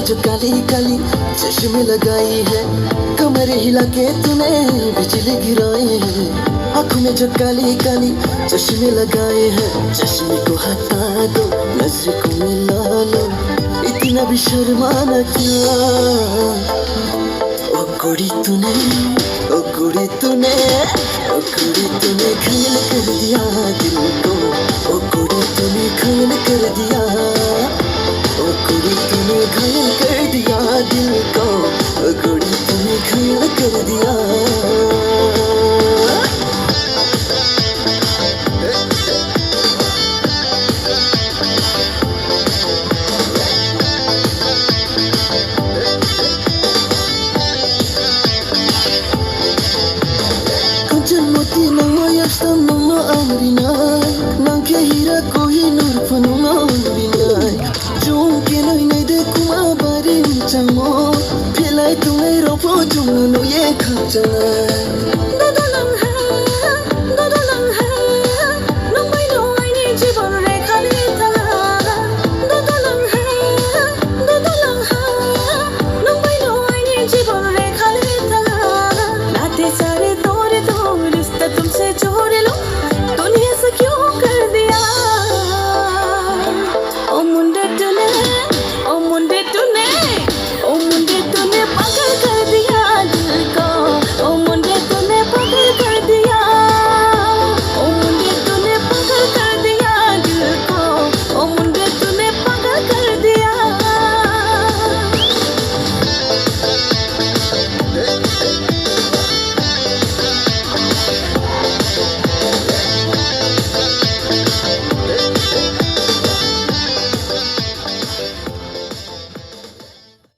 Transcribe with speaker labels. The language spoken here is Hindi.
Speaker 1: जो काली काली चश्मे लगाई है, कमर हिला के तूने बिजली गिराई है। आँखों में जो काली काली चश्मे लगाए हैं, चश्मे को हटा दो, नजर को मिला लो, इतना भी शर्माना क्या। ओ कुड़ी तूने, ओ कुड़ी तूने, ओ कुड़ी तूने घायल कर दिया दिल को। ओ कुड़ी तूने घायल कर दिया, ओ कुड़ी तूने घायल कर दिया दिल को। ओ कुड़ी तूने घायल कर दिया। Janmati nama yaştan nama amrina, nanke hira kohi